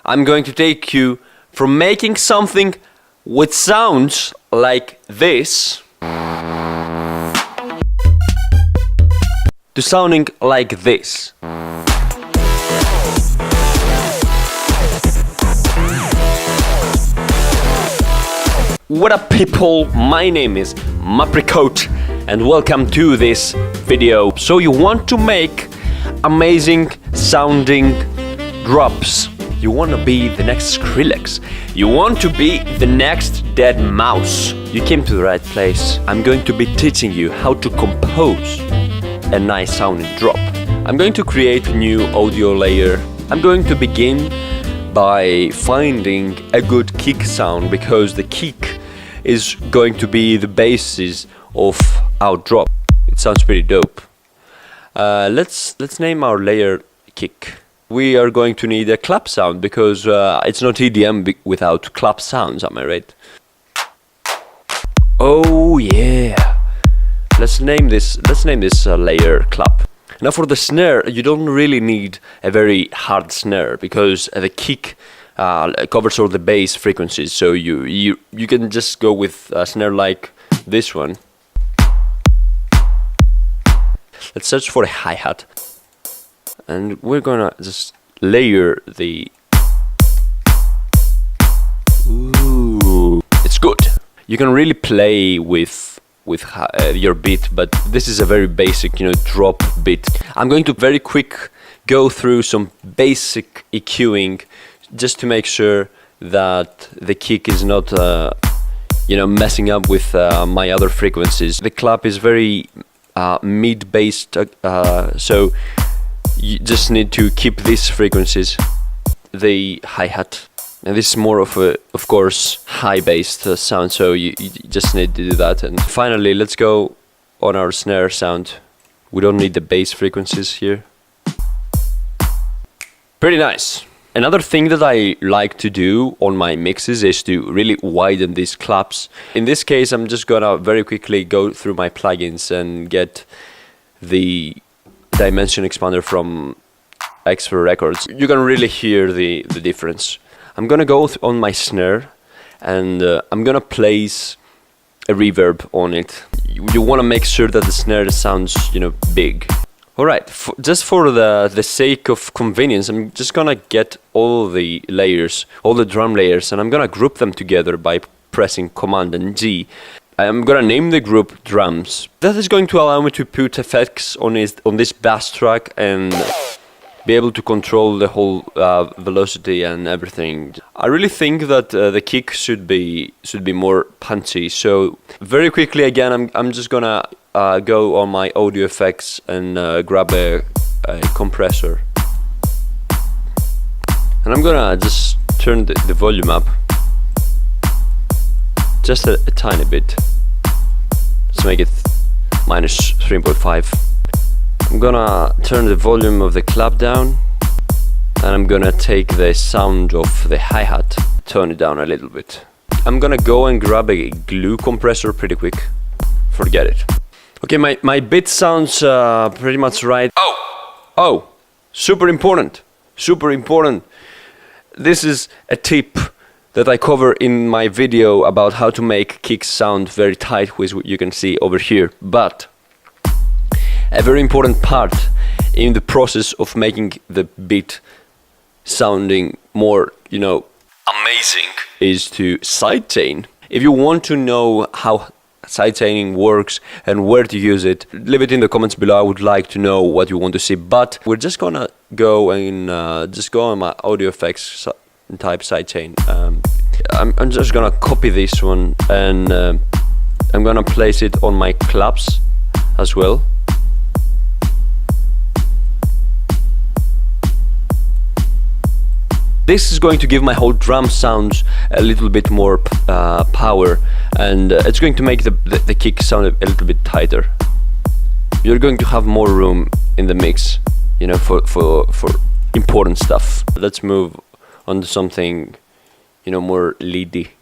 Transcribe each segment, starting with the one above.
I'm going to take you from making something with sounds like this to sounding like this. What up people, my name is Mapricot and welcome to this video. So you want to make amazing sounding drops. You want to be the next Skrillex. You want to be the next Dead Mouse. You came to the right place. I'm going to be teaching you how to compose a nice sounding drop. I'm going to create a new audio layer. I'm going to begin by finding a good kick sound because the kick is going to be the basis of our drop. It sounds pretty dope. Let's name our layer kick. We are going to need a clap sound because it's not EDM without clap sounds, am I right? Oh yeah. Let's name this layer clap. Now for the snare, you don't really need a very hard snare because the kick covers all the bass frequencies, so you can just go with a snare like this one. Let's search for a hi-hat and we're gonna just layer the... Ooh, it's good. You can really play with your beat, but this is a very basic, drop beat. I'm going to very quick go through some basic EQing just to make sure that the kick is not messing up with my other frequencies. The clap is very mid-based, so you just need to keep these frequencies. The hi-hat, and this is more of a, of course, high-based sound, so you just need to do that. And finally, let's go on our snare sound. We don't need the bass frequencies here. Pretty nice. Another thing that I like to do on my mixes is to really widen these claps. In this case, I'm just gonna very quickly go through my plugins and get the dimension expander from X4 Records. You can really hear the difference. I'm gonna go on my snare and I'm gonna place a reverb on it. You wanna make sure that the snare sounds, big. Alright, just for the sake of convenience, I'm just gonna get all the layers, all the drum layers, and I'm gonna group them together by pressing Command and G. I'm gonna name the group drums. That is going to allow me to put effects on this bass track and be able to control the whole velocity and everything. I really think that the kick should be more punchy. So very quickly again, I'm just gonna go on my audio effects and grab a compressor, and I'm gonna just turn the volume up just a tiny bit. Let's make it minus 3.5. I'm gonna turn the volume of the clap down, and I'm gonna take the sound of the hi-hat, turn it down a little bit. I'm gonna go and grab a glue compressor pretty quick. Forget it. Okay, my bit sounds pretty much right. Oh, super important. This is a tip that I cover in my video about how to make kicks sound very tight, which you can see over here. But a very important part in the process of making the beat sounding more, amazing is to sidechain. If you want to know how sidechaining works and where to use it, leave it in the comments below. I would like to know what you want to see, but we're just gonna go and just go on my audio effects and type sidechain. I'm just gonna copy this one and I'm gonna place it on my claps as well. This is going to give my whole drum sounds a little bit more power, and it's going to make the kick sound a little bit tighter. You're going to have more room in the mix, for important stuff. Let's move on to something, more leady.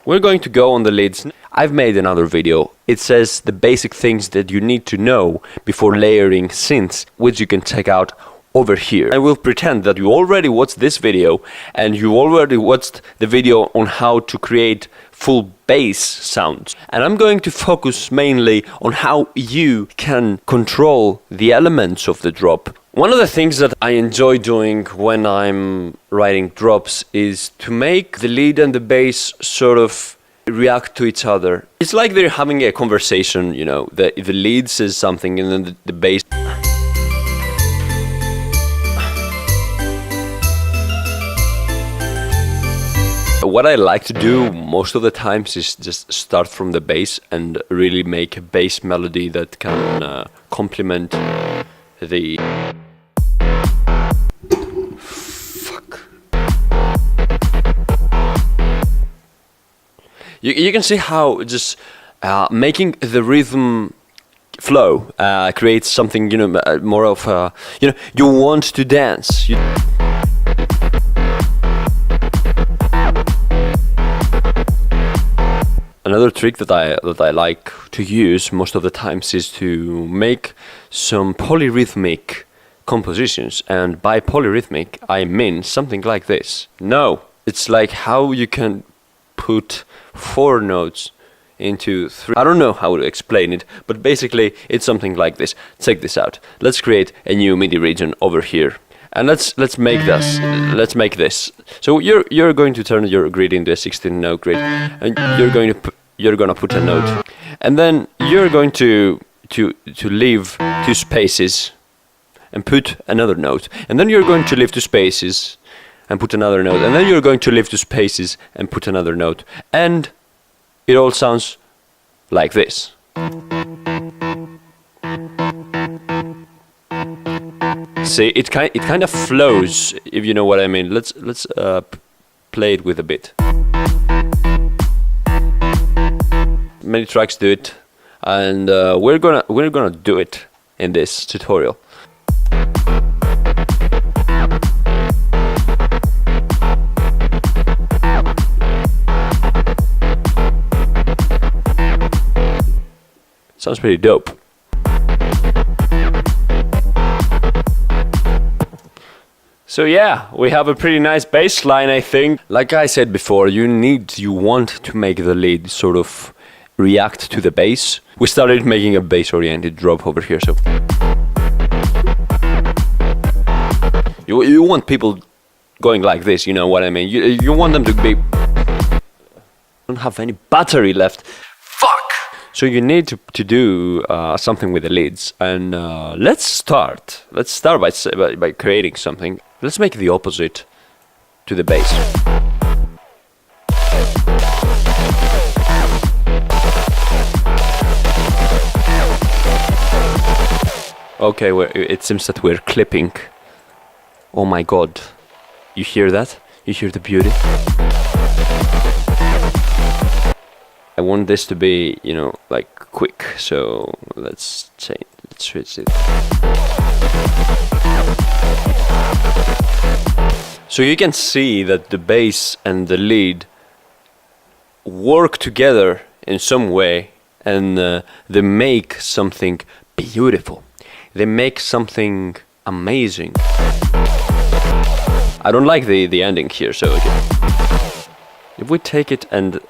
We're going to go on the leads. I've made another video. It says the basic things that you need to know before layering synths, which you can check out over here. I will pretend that you already watched this video and you already watched the video on how to create full bass sounds. And I'm going to focus mainly on how you can control the elements of the drop. One of the things that I enjoy doing when I'm writing drops is to make the lead and the bass sort of react to each other. It's like they're having a conversation, you know, the lead says something and then the bass. What I like to do most of the times is just start from the bass and really make a bass melody that can complement the... Fuck. You can see how just making the rhythm flow creates something, you know, more of a, you know, you want to dance. Another trick that I like to use most of the times is to make some polyrhythmic compositions, and by polyrhythmic I mean something like this. No, it's like how you can put 4 notes into 3. I don't know how to explain it, but basically it's something like this. Check this out. Let's create a new MIDI region over here. And let's make this. Let's make this. So you're going to turn your grid into a 16-note grid, and you're gonna put a note, and then you're going to leave 2 spaces and put another note, and then you're going to leave 2 spaces and put another note, and then you're going to leave 2 spaces and put another note, and it all sounds like this. See, it kind of flows, if you know what I mean. Let's play it with a bit. Many tracks do it, and we're gonna do it in this tutorial. Sounds pretty dope. So yeah, we have a pretty nice bass line, I think. Like I said before, you want to make the lead sort of react to the bass. We started making a bass-oriented drop over here, so you want people going like this, you know what I mean? You want them to be... don't have any battery left. Fuck! So you need to do something with the leads, and let's start by creating something. Let's make the opposite to the bass. Okay, it seems that we're clipping. Oh my god. You hear that? You hear the beauty? I want this to be, you know, like quick, so let's switch it. So you can see that the bass and the lead work together in some way, and they make something beautiful. They make something amazing. I don't like the ending here, so okay. If we take it and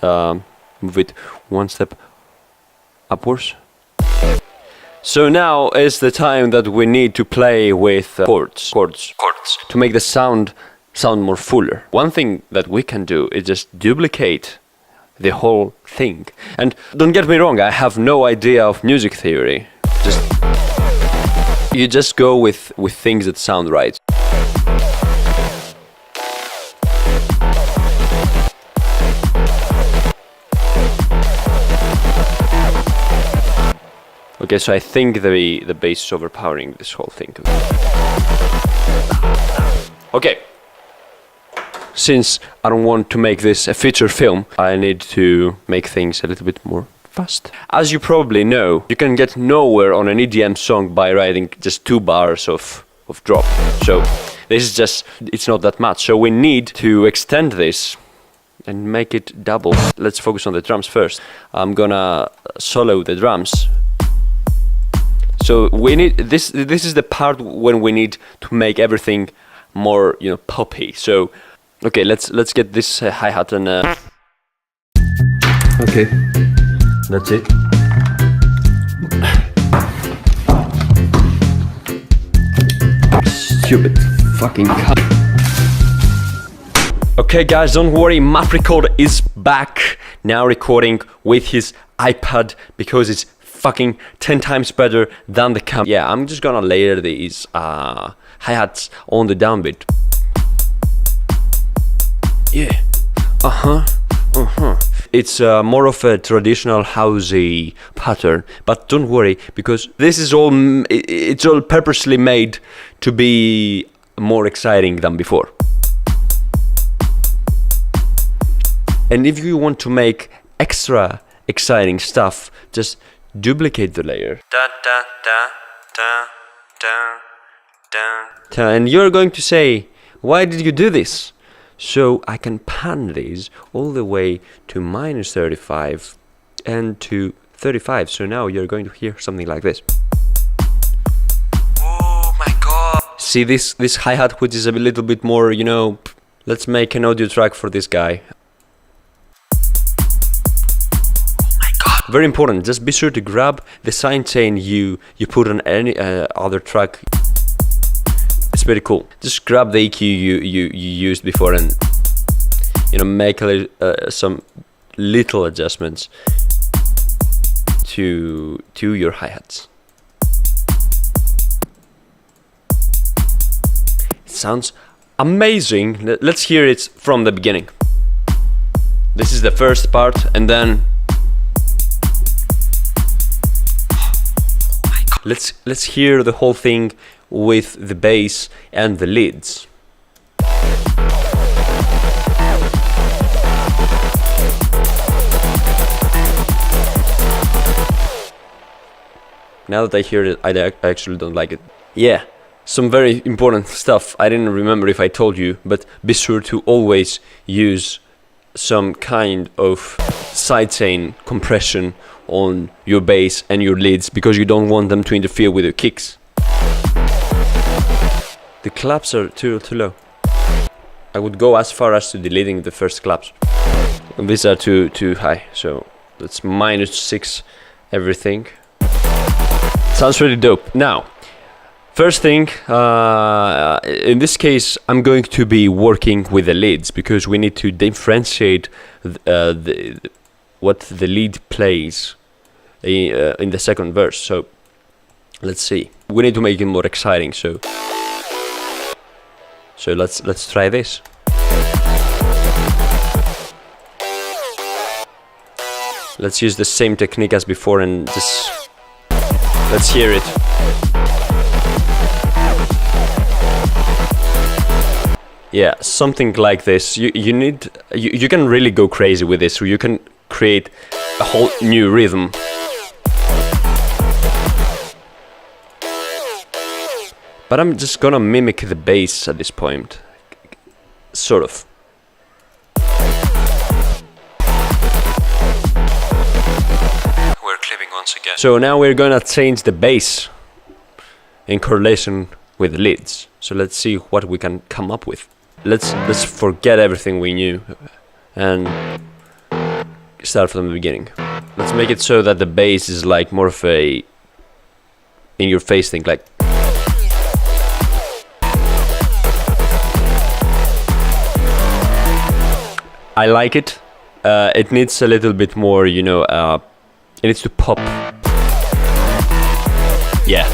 move it 1 step upwards. So now is the time that we need to play with chords to make the sound more fuller. One thing that we can do is just duplicate the whole thing. And don't get me wrong, I have no idea of music theory. You just go with things that sound right. Okay, so I think the bass is overpowering this whole thing. Okay. Since I don't want to make this a feature film, I need to make things a little bit more fast. As you probably know, you can get nowhere on an EDM song by writing just 2 bars of drop. So this is just, it's not that much. So we need to extend this and make it double. Let's focus on the drums first. I'm gonna solo the drums. So we need this. This is the part when we need to make everything more, you know, poppy. So, okay, let's get this hi-hat and. Okay, that's it. Stupid fucking cunt. Okay guys, don't worry, Mapricot is back now recording with his iPad because it's fucking 10 times better than the camera. Yeah, I'm just gonna layer these hi-hats on the downbeat. Yeah, It's more of a traditional housey pattern, but don't worry because this is all, it's all purposely made to be more exciting than before. And if you want to make extra exciting stuff, just duplicate the layer. And you're going to say, why did you do this? So I can pan these all the way to -35 and to 35. So now you're going to hear something like this. Oh my god. See this hi-hat, which is a little bit more, you know, let's make an audio track for this guy. Very important, just be sure to grab the sidechain you put on any other track. It's pretty cool. Just grab the EQ you used before and, you know, make some little adjustments to your hi-hats. It sounds amazing. Let's hear it from the beginning. This is the first part, and then let's hear the whole thing with the bass and the leads. Now that I hear it, I actually don't like it. Yeah, some very important stuff. I didn't remember if I told you, but be sure to always use some kind of sidechain compression on your bass and your leads because you don't want them to interfere with your kicks. The claps are too low. I would go as far as to deleting the first claps. And these are too high, so let's -6 everything. Sounds really dope. Now, first thing, in this case, I'm going to be working with the leads because we need to differentiate what the lead plays in the second verse. So let's see. We need to make it more exciting. So let's try this. Let's use the same technique as before and just let's hear it. Yeah, something like this. You can really go crazy with this, so you can create a whole new rhythm. But I'm just gonna mimic the bass at this point, sort of. We're clipping once again. So now we're gonna change the bass in correlation with the leads. So let's see what we can come up with. Let's forget everything we knew and start from the beginning. Let's make it so that the bass is like more of a in-your-face thing, like. I like it. It needs a little bit more, you know, it needs to pop. Yeah.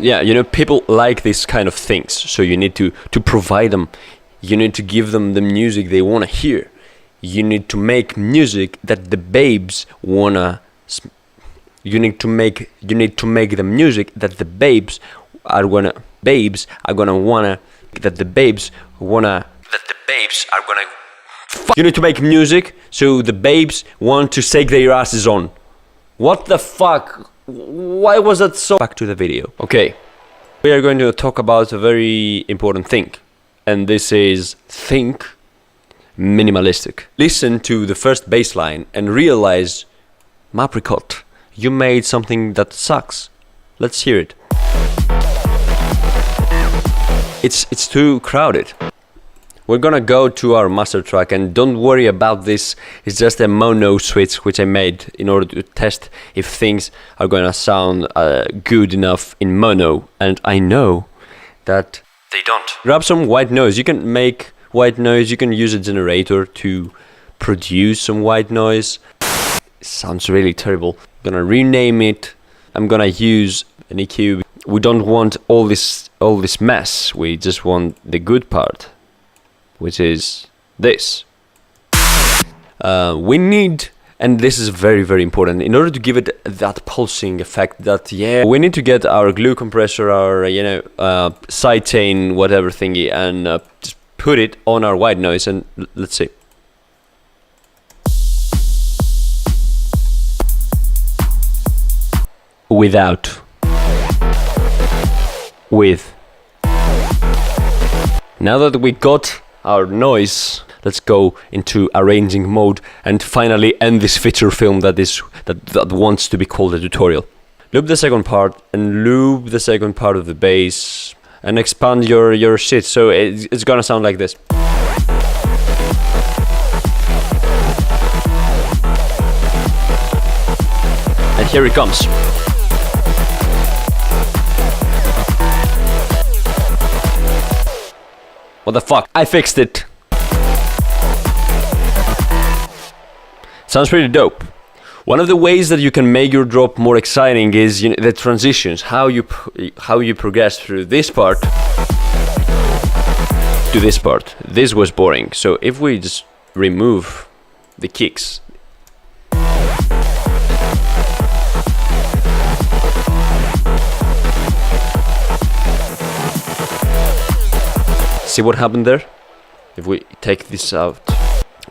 Yeah, you know, people like these kind of things, so you need to provide them. You need to give them the music they want to hear. You need to make music that the babes wanna. You need to make the music that the babes are gonna wanna. That the babes are gonna. You need to make music so the babes want to shake their asses on. What the fuck? Why was that so? Back to the video. Okay, we are going to talk about a very important thing, and this is think minimalistic. Listen to the first bass line and realize, Mapricot, you made something that sucks. Let's hear it. It's too crowded. We're gonna go to our master track, and don't worry about this. It's just a mono switch which I made in order to test if things are gonna sound good enough in mono, and I know that they don't. Grab some white noise. You can make white noise. You can use a generator to produce some white noise. It sounds really terrible. I'm gonna rename it. I'm gonna use an EQ. We don't want all this mess. We just want the good part, which is this. We need, and this is very, very important, in order to give it that pulsing effect, that, yeah, we need to get our glue compressor, our, sidechain, whatever thingy, and just put it on our white noise, and let's see. Without. With. Now that we got our noise, let's go into arranging mode and finally end this feature film that wants to be called a tutorial. Loop the second part and loop the second part of the bass and expand your shit, so it's gonna sound like this. And here it comes. What the fuck? I fixed it. Sounds pretty dope. One of the ways that you can make your drop more exciting is the transitions, how you progress through this part to this part. This was boring, so if we just remove the kicks, see what happened there? If we take this out,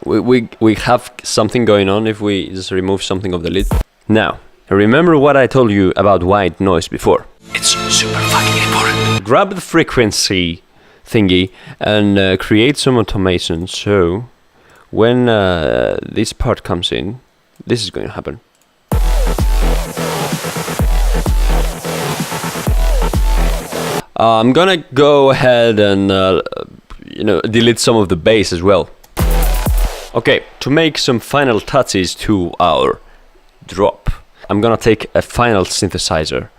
we have something going on if we just remove something of the lid. Now, remember what I told you about white noise before. It's super fucking important. Grab the frequency thingy and create some automation, so when this part comes in, this is going to happen. I'm gonna go ahead and delete some of the bass as well. Okay, to make some final touches to our drop, I'm gonna take a final synthesizer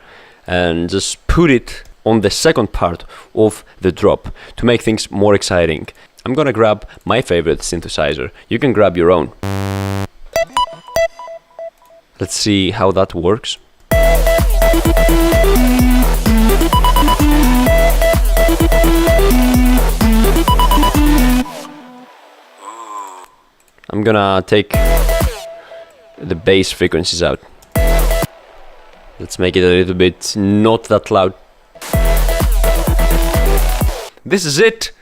and just put it on the second part of the drop to make things more exciting. I'm gonna grab my favorite synthesizer. You can grab your own. Let's see how that works. I'm gonna take the bass frequencies out. Let's make it a little bit not that loud. This is it.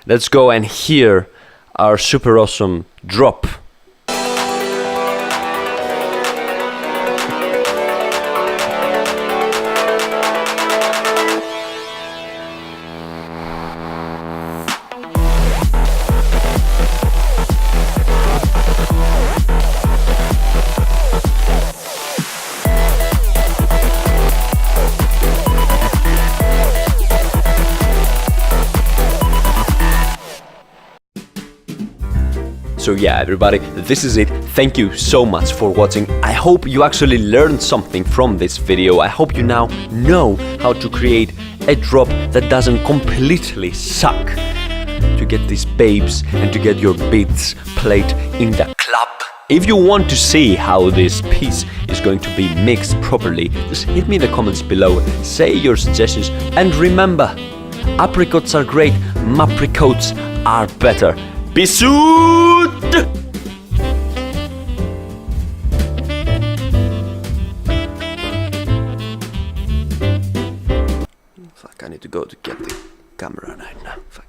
Let's go and hear our super awesome drop. So yeah, everybody, this is it. Thank you so much for watching. I hope you actually learned something from this video. I hope you now know how to create a drop that doesn't completely suck, to get these babes and to get your beats played in the club. If you want to see how this piece is going to be mixed properly, just hit me in the comments below, say your suggestions, and remember, apricots are great, mapricots are better. Bisous! Fuck, I need to go to get the camera right now. Fuck.